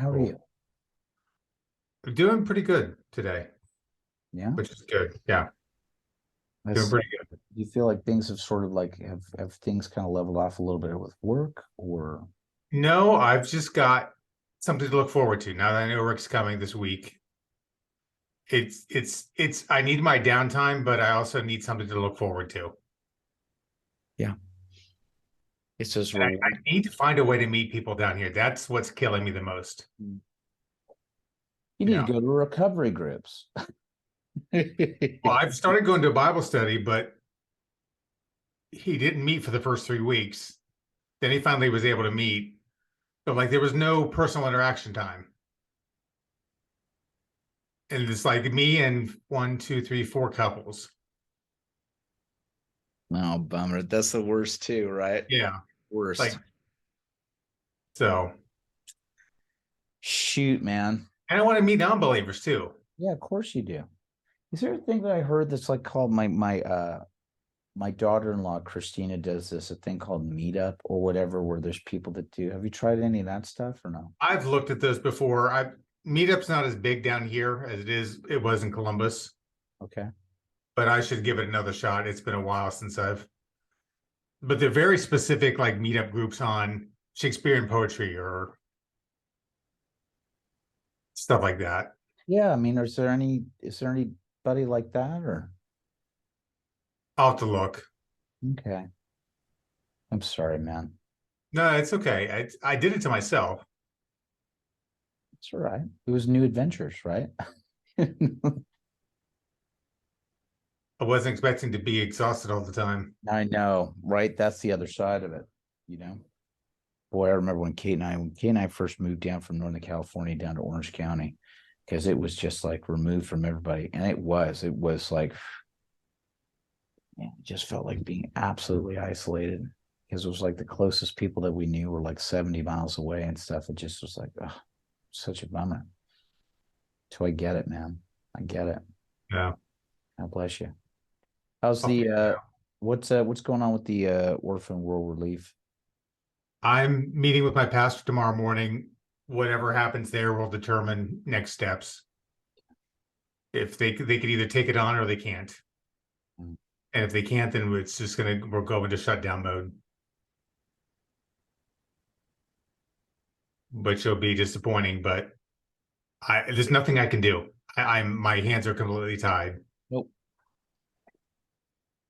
How are Cool. you? I'm doing pretty good today, Yeah. which is good. Yeah, doing That's, pretty good. do you feel like things have sort of like have things kind of leveled off a little bit with work or No, I've just got something to look forward to now that I know Rick's coming this week. I need my downtime, but I also need something to look forward to. yeah, it's just And I reward. need to find a way to meet people down here. That's what's killing me the most. You need to Yeah. go to recovery groups. Well, I've started going to a Bible study, but he didn't meet for the first 3 weeks. Then he finally was able to meet, but like there was no personal interaction time. And it's like me and one, two, three, four couples. No, bummer. That's the worst too, right? Yeah. Like, Worst. so, Shoot, man. and I want to meet non-believers too. Yeah, of course you do. Is there a thing that I heard that's like called my daughter-in-law Christina does this a thing called Meetup or whatever where there's people that do. Have you tried any of that stuff or no? I've looked at those before. Meetup's not as big down here as it was in Columbus, Okay. but I should give it another shot. It's been a while since but they're very specific, like meetup groups on Shakespearean poetry or stuff like that. Yeah, I mean, is there anybody like that or I'll have to look. okay. I'm sorry, man. No, it's okay. I did it to myself. It's all right. It was new adventures, right? I wasn't expecting to be exhausted all the time. I know, right? That's the other side of it, you know. Boy, I remember when Kate and I first moved down from Northern California down to Orange County, because it was just like removed from everybody. And it was like, man, it just felt like being absolutely isolated because it was like the closest people that we knew were like 70 miles away and stuff. It just was like, oh, such a bummer. So I get it, man. I get it. Yeah. God bless you. How's I'll the figure it out. what's going on with the Orphan World Relief? I'm meeting with my pastor tomorrow morning. Whatever happens there will determine next steps. If they could either take it on or they can't. Mm. And if they can't, then we'll go into shutdown mode, which will be disappointing. But there's nothing I can do. My hands are completely tied. Nope.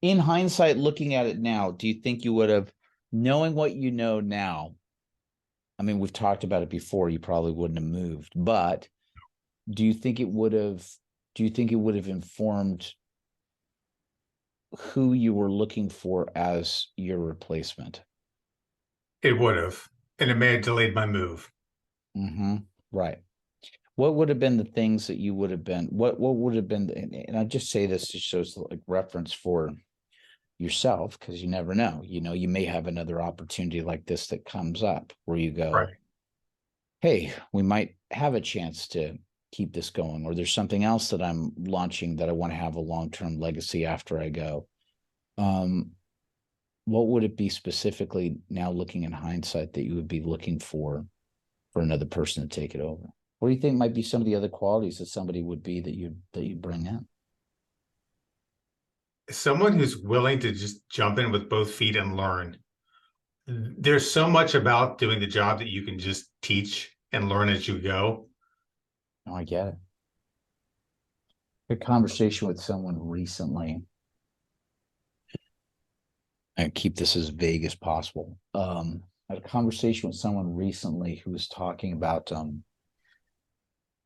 In hindsight, looking at it now, do you think you would have, knowing what you know now? I mean, we've talked about it before. You probably wouldn't have moved, but do you think it would have? Do you think it would have informed who you were looking for as your replacement? It would have, and it may have delayed my move. Mm-hmm. Right. What would have been the things that you would have been? What would have been? And I just say this to show like reference for yourself because you never know. You know, you may have another opportunity like this that comes up where you go, Right. hey, we might have a chance to keep this going, or there's something else that I'm launching that I want to have a long-term legacy after I go. Um, what would it be specifically now looking in hindsight that you would be looking for another person to take it over? What do you think might be some of the other qualities that somebody would be that you bring in? Someone who's willing to just jump in with both feet and learn. There's so much about doing the job that you can just teach and learn as you go. Oh, I get it. A conversation with someone recently, and keep this as vague as possible. I had a conversation with someone recently who was talking about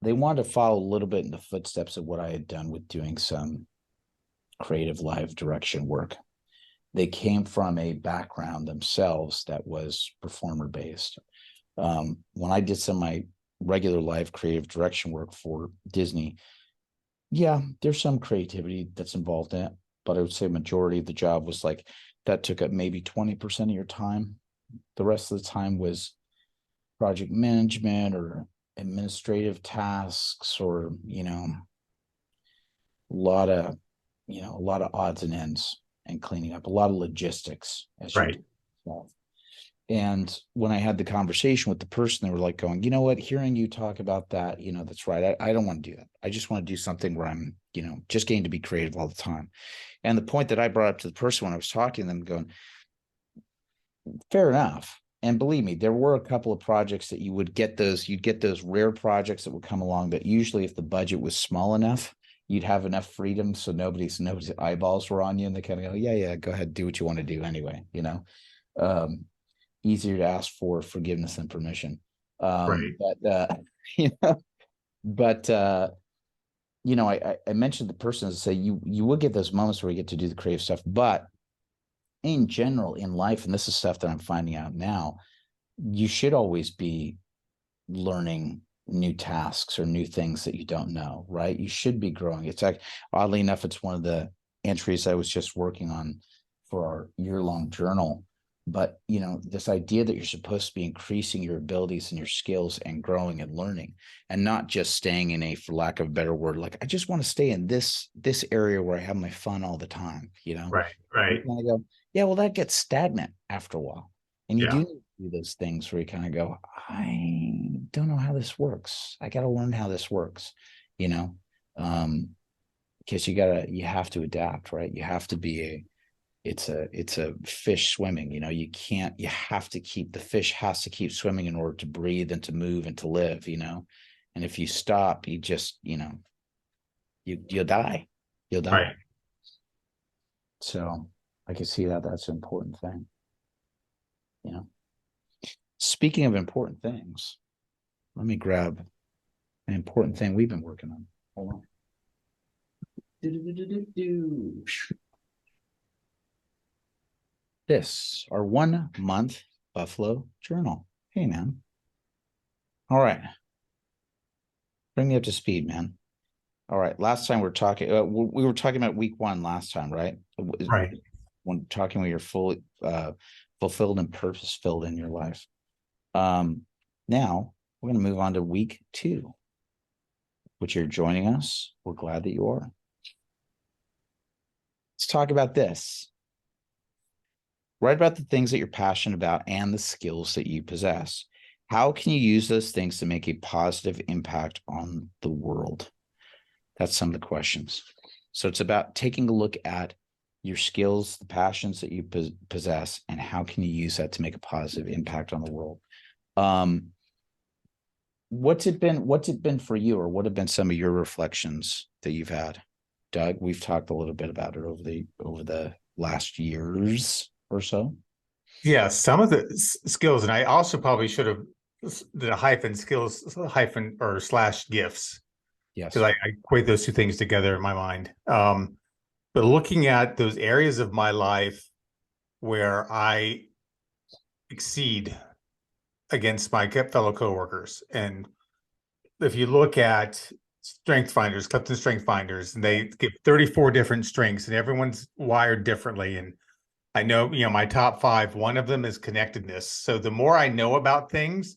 they wanted to follow a little bit in the footsteps of what I had done with doing some creative live direction work. They came from a background themselves that was performer based. When I did some of my regular live creative direction work for Disney, yeah, there's some creativity that's involved in it, but I would say majority of the job was like that took up maybe 20% of your time. The rest of the time was project management or administrative tasks or, a lot of, a lot of odds and ends and cleaning up, a lot of logistics as you Right. do. And when I had the conversation with the person, they were like going, you know what, hearing you talk about that, that's right. I don't want to do that. I just want to do something where I'm, just getting to be creative all the time. And the point that I brought up to the person when I was talking to them going, fair enough. And believe me, there were a couple of projects that you'd get those rare projects that would come along that usually if the budget was small enough, you'd have enough freedom. So nobody's eyeballs were on you and they kind of go, yeah, go ahead, do what you want to do anyway, um, easier to ask for forgiveness than permission. Right. But you know, but I mentioned the person to say you will get those moments where you get to do the creative stuff, but in general in life, and this is stuff that I'm finding out now, you should always be learning new tasks or new things that you don't know, right? You should be growing. It's like, oddly enough, it's one of the entries I was just working on for our year-long journal. But this idea that you're supposed to be increasing your abilities and your skills and growing and learning, and not just staying in a, for lack of a better word, like I just want to stay in this area where I have my fun all the time. Right. You Right. kind of go, yeah, well, that gets stagnant after a while. And you do Yeah. need to do those things where you kind of go, I don't know how this works. I got to learn how this works, you know, because you have to adapt, right? You have to be it's a fish swimming, you have to keep, the fish has to keep swimming in order to breathe and to move and to live, and if you stop, you just, you'll die. You'll die. Right. So I can see that that's an important thing. Speaking of important things, let me grab an important thing we've been working on. Hold on. This, our 1 month Buffalo journal. Hey, man. All right. Bring me up to speed, man. All right. Last time we were talking, we were talking about week 1 last time, right? Right. When talking about your fulfilled and purpose filled in your life. Now we're going to move on to week 2, which you're joining us. We're glad that you are. Let's talk about this. Write about the things that you're passionate about and the skills that you possess. How can you use those things to make a positive impact on the world? That's some of the questions. So it's about taking a look at your skills, the passions that you possess, and how can you use that to make a positive impact on the world. What's it been for you, or what have been some of your reflections that you've had? Doug, we've talked a little bit about it over the last years or so. Yeah, some of the skills, and I also probably should have the hyphen skills hyphen or slash gifts, Yes. because I equate those two things together in my mind. But looking at those areas of my life where I exceed against my fellow coworkers, and if you look at strength finders, Clifton Strength Finders, and they give 34 different strengths, and everyone's wired differently. And I know, my top 5, one of them is connectedness. So the more I know about things,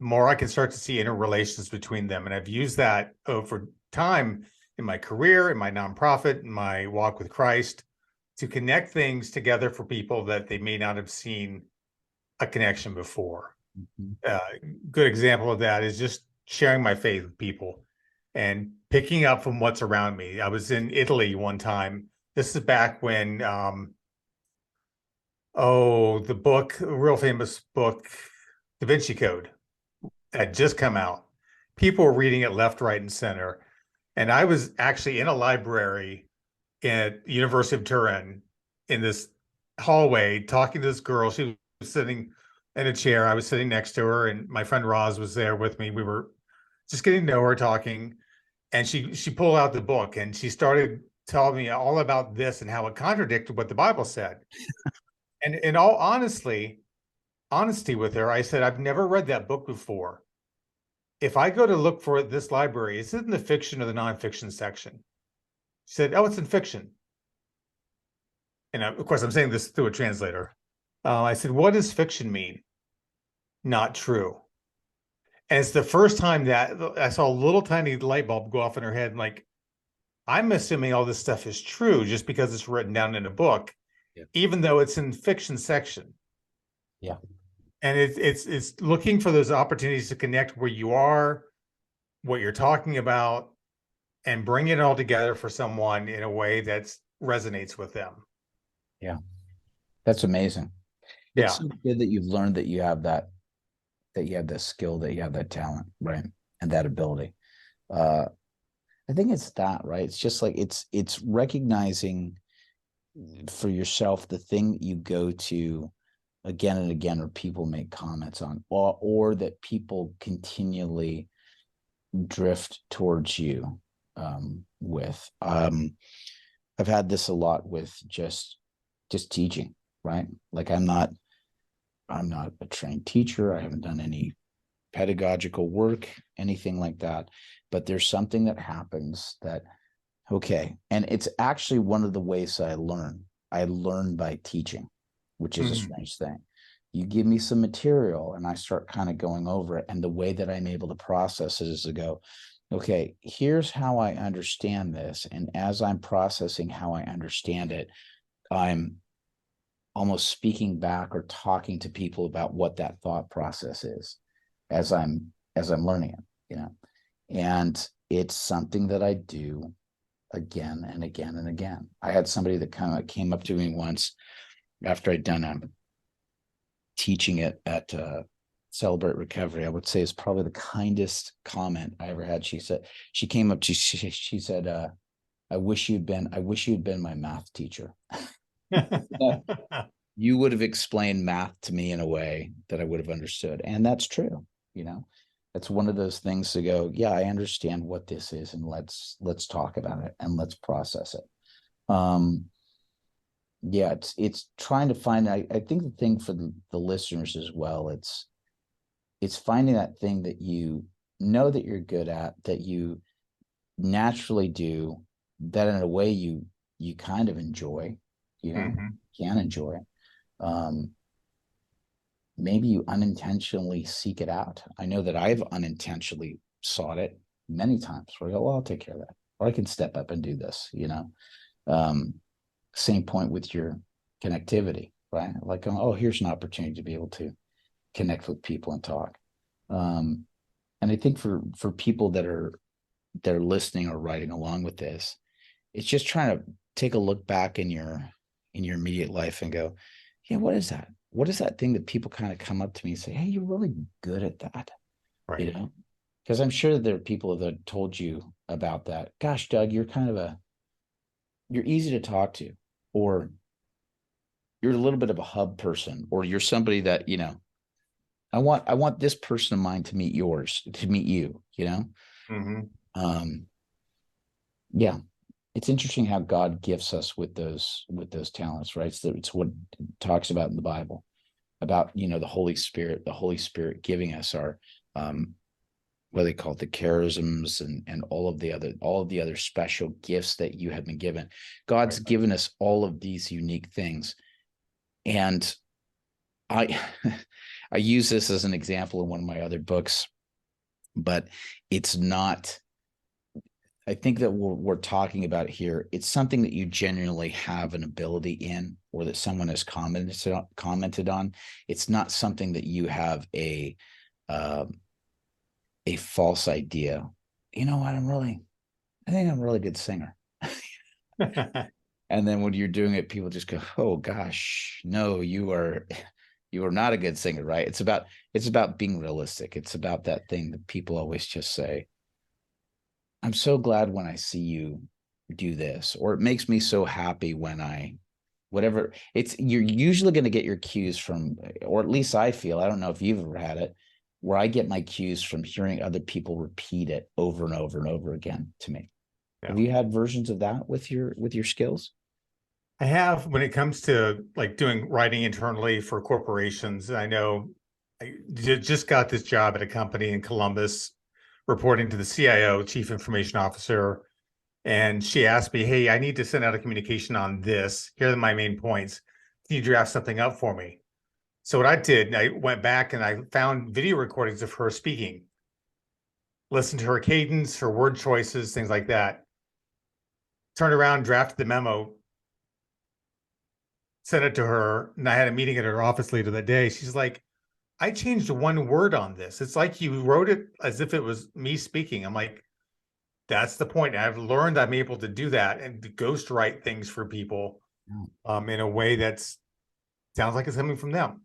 the more I can start to see interrelations between them. And I've used that over time in my career, in my nonprofit, in my walk with Christ, to connect things together for people that they may not have seen a connection before. Good example of that is just sharing my faith with people and picking up from what's around me. I was in Italy one time. This is back when, the book, a real famous book, Da Vinci Code, had just come out. People were reading it left, right, and center. And I was actually in a library at the University of Turin in this hallway talking to this girl. She was sitting in a chair. I was sitting next to her, and my friend Roz was there with me. We were just getting to know her, talking, and she pulled out the book and she started telling me all about this and how it contradicted what the Bible said. And in all honesty with her, I said, I've never read that book before. If I go to look for this library, is it in the fiction or the nonfiction section? She said, oh, it's in fiction. And of course, I'm saying this through a translator. I said, what does fiction mean? Not true. And it's the first time that I saw a little tiny light bulb go off in her head. And like, I'm assuming all this stuff is true just because it's written down in a book, even though it's in fiction section. Yeah. And it's looking for those opportunities to connect where you are, what you're talking about, and bring it all together for someone in a way that resonates with them. Yeah, that's amazing. It's Yeah. so good that you've learned that you have that you have that skill, that you have that talent, right? And that ability. Uh, I think it's that, right? It's just like it's recognizing for yourself the thing that you go to again and again, or people make comments on, or that people continually drift towards you with. I've had this a lot with just teaching, right? Like I'm not a trained teacher. I haven't done any pedagogical work, anything like that. But there's something that happens that, okay. And it's actually one of the ways I learn. I learn by teaching, which is a Mhm. strange thing. You give me some material and I start kind of going over it. And the way that I'm able to process it is to go, okay, here's how I understand this. And as I'm processing how I understand it, I'm almost speaking back or talking to people about what that thought process is as I'm learning it, you know. And it's something that I do again and again and again. I had somebody that kind of came up to me once after I'd done teaching it at Celebrate Recovery. I would say is probably the kindest comment I ever had. She said, she came up to, she said, I wish you'd been my math teacher. You would have explained math to me in a way that I would have understood. And that's true. You know, it's one of those things to go, yeah, I understand what this is, and let's talk about it and let's process it. Um, yeah, it's trying to find, I think the thing for the listeners as well, it's finding that thing that you know that you're good at, that you naturally do, that in a way you kind of enjoy, you know, Mhm. can enjoy. Um, Maybe you unintentionally seek it out. I know that I've unintentionally sought it many times where I go, well, I'll take care of that. Or I can step up and do this, you know. Um, Same point with your connectivity, right? Like, oh, here's an opportunity to be able to connect with people and talk. Um, and I think for people that are listening or writing along with this, it's just trying to take a look back in your immediate life and go, yeah, what is that? What is that thing that people kind of come up to me and say, hey, you're really good at that, you Right. know? Because I'm sure there are people that told you about that. Gosh, Doug, you're kind of you're easy to talk to, or you're a little bit of a hub person, or you're somebody that, you know, I want this person of mine to meet yours, to meet you, you know? Mhm. Um, yeah, it's interesting how God gifts us with those talents, right? It's what it talks about in the Bible about, you know, the Holy Spirit giving us our what they call it, the charisms and all of the other special gifts that you have been given. God's Right. given us all of these unique things. And I I use this as an example in one of my other books, but it's not, I think that we're talking about here, it's something that you genuinely have an ability in, or that someone has commented on. It's not something that you have um, a false idea. You know what? I think I'm a really good singer. And then when you're doing it, people just go, "Oh gosh, no, you are not a good singer, right?" It's about being realistic. It's about that thing that people always just say, I'm so glad when I see you do this, or it makes me so happy when whatever it's, you're usually going to get your cues from, or at least I feel, I don't know if you've ever had it, where I get my cues from hearing other people repeat it over and over and over again to me. Have Yeah. you had versions of that with your skills? I have when it comes to like doing writing internally for corporations. I know I just got this job at a company in Columbus, reporting to the CIO, Chief Information Officer. And she asked me, hey, I need to send out a communication on this. Here are my main points. Can you draft something up for me? So what I did, I went back and I found video recordings of her speaking, listened to her cadence, her word choices, things like that. Turned around, drafted the memo, sent it to her, and I had a meeting at her office later that day. She's like, I changed one word on this. It's like you wrote it as if it was me speaking. I'm like, that's the point. I've learned I'm able to do that and to ghostwrite things for people in a way that's sounds like it's coming from them.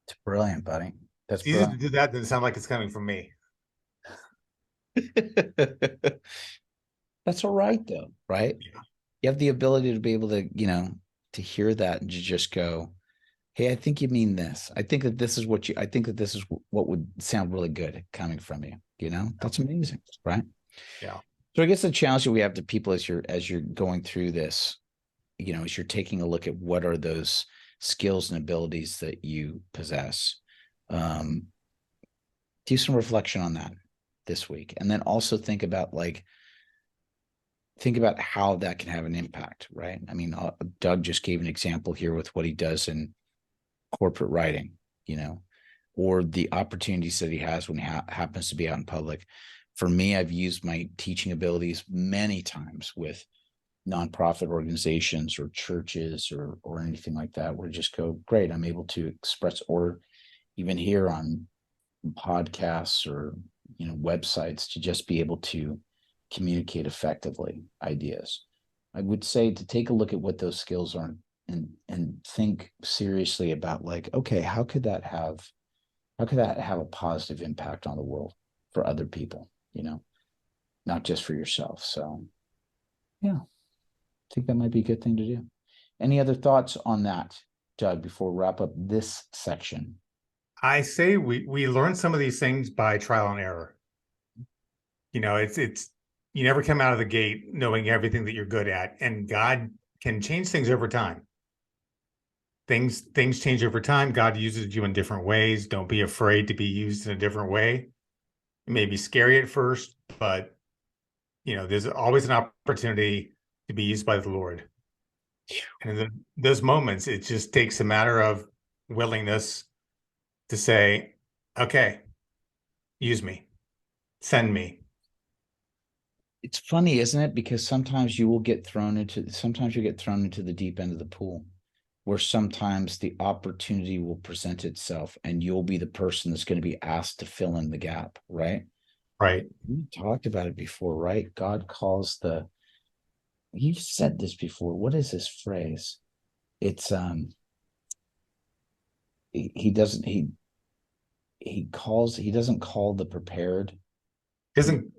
It's brilliant, buddy. That's It's easier to brilliant. do that than sound like it's coming from me. That's all right, though, right? Yeah. You have the ability to be able to, to hear that and to just go, hey, I think you mean this. I think that this is I think that this is what would sound really good coming from you. That's amazing, right? Yeah. So I guess the challenge that we have to people as you're going through this, as you're taking a look at what are those skills and abilities that you possess, um, do some reflection on that this week, and then also think about how that can have an impact, right? I mean, Doug just gave an example here with what he does in corporate writing, or the opportunities that he has when he happens to be out in public. For me, I've used my teaching abilities many times with nonprofit organizations or churches or anything like that, where just go, great, I'm able to express, or even here on podcasts or websites, to just be able to communicate effectively ideas. I would say to take a look at what those skills are and think seriously about, like, okay, how could that have a positive impact on the world for other people, not just for yourself. So yeah, I think that might be a good thing to do. Any other thoughts on that, Doug, before we wrap up this section? I say we learn some of these things by trial and error. It's you never come out of the gate knowing everything that you're good at, and God can change things over time. Things change over time. God uses you in different ways. Don't be afraid to be used in a different way. It may be scary at first, but there's always an opportunity to be used by the Lord. And in those moments, it just takes a matter of willingness to say, okay, use me, send me. It's funny, isn't it? Because sometimes you get thrown into the deep end of the pool, where sometimes the opportunity will present itself and you'll be the person that's going to be asked to fill in the gap, right? Right. We talked about it before, right? God calls you've said this before. What is this phrase? It's he doesn't he doesn't call the prepared. Isn't,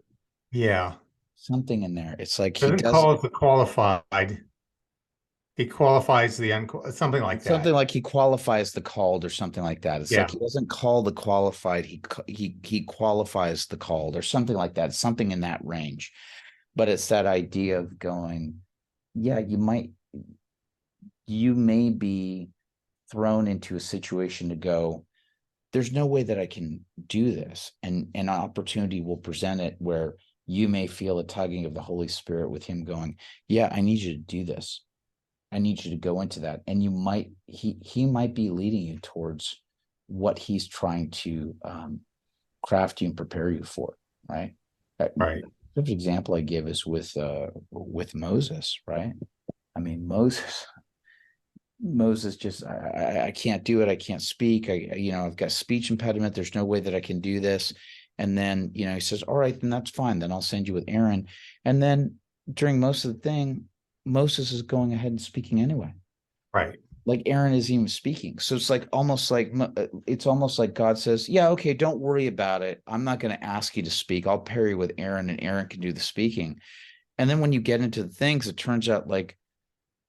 yeah. Something in there. It's like he Doesn't does call it the qualified. He qualifies the something like something that. like he qualifies the called or something like that. It's Yeah. like he doesn't call the qualified, he qualifies the called or something like that, something in that range. But it's that idea of going, yeah, you may be thrown into a situation to go, there's no way that I can do this. And an opportunity will present it where you may feel a tugging of the Holy Spirit with him going, yeah, I need you to do this. I need you to go into that. And he might be leading you towards what he's trying to craft you and prepare you for, right? Right. The example I give is with Moses, right? I mean, Moses just, I can't do it. I can't speak. I've got speech impediment. There's no way that I can do this. And then, he says, all right, then that's fine. Then I'll send you with Aaron. And then during most of the thing, Moses is going ahead and speaking anyway. Right. Like Aaron is even speaking. So it's almost like God says, yeah, okay, don't worry about it. I'm not going to ask you to speak. I'll pair you with Aaron and Aaron can do the speaking. And then when you get into the things, it turns out like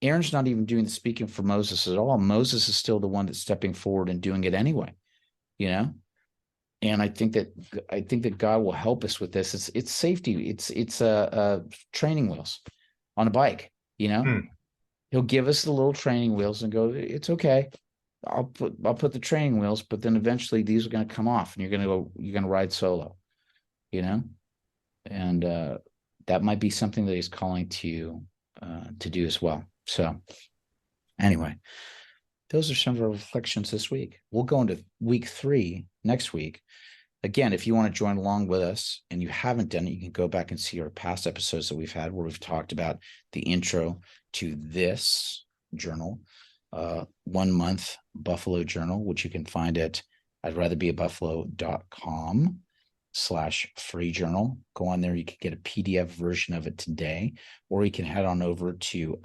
Aaron's not even doing the speaking for Moses at all. Moses is still the one that's stepping forward and doing it anyway, And I think that God will help us with this. It's safety. It's training wheels on a bike, Hmm. He'll give us the little training wheels and go, it's okay. I'll put the training wheels, but then eventually these are going to come off and you're going to ride solo, and that might be something that he's calling to do as well. So anyway, those are some of our reflections this week. We'll go into week 3 next week. Again, if you want to join along with us and you haven't done it, you can go back and see our past episodes that we've had where we've talked about the intro to this journal, 1 month Buffalo journal, which you can find at I'd rather be a buffalo.com/free journal. Go on there. You can get a PDF version of it today, or you can head on over to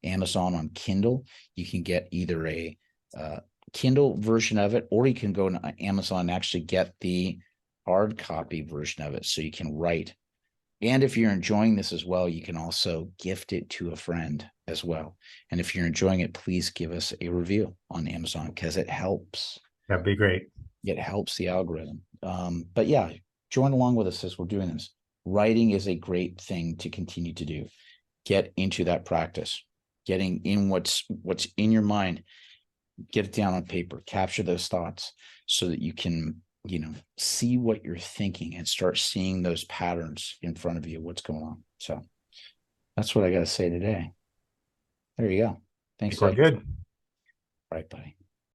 Amazon on Kindle. You can get either a Kindle version of it, or you can go to Amazon and actually get the hard copy version of it so you can write. And if you're enjoying this as well, you can also gift it to a friend as well. And if you're enjoying it, please give us a review on Amazon, because it helps. That'd be great. It helps the algorithm. But yeah, join along with us as we're doing this. Writing is a great thing to continue to do. Get into that practice, getting in what's in your mind, get it down on paper, capture those thoughts so that you can, see what you're thinking and start seeing those patterns in front of you, what's going on. So that's what I got to say today. There you go. Thanks. We're good. All right, buddy.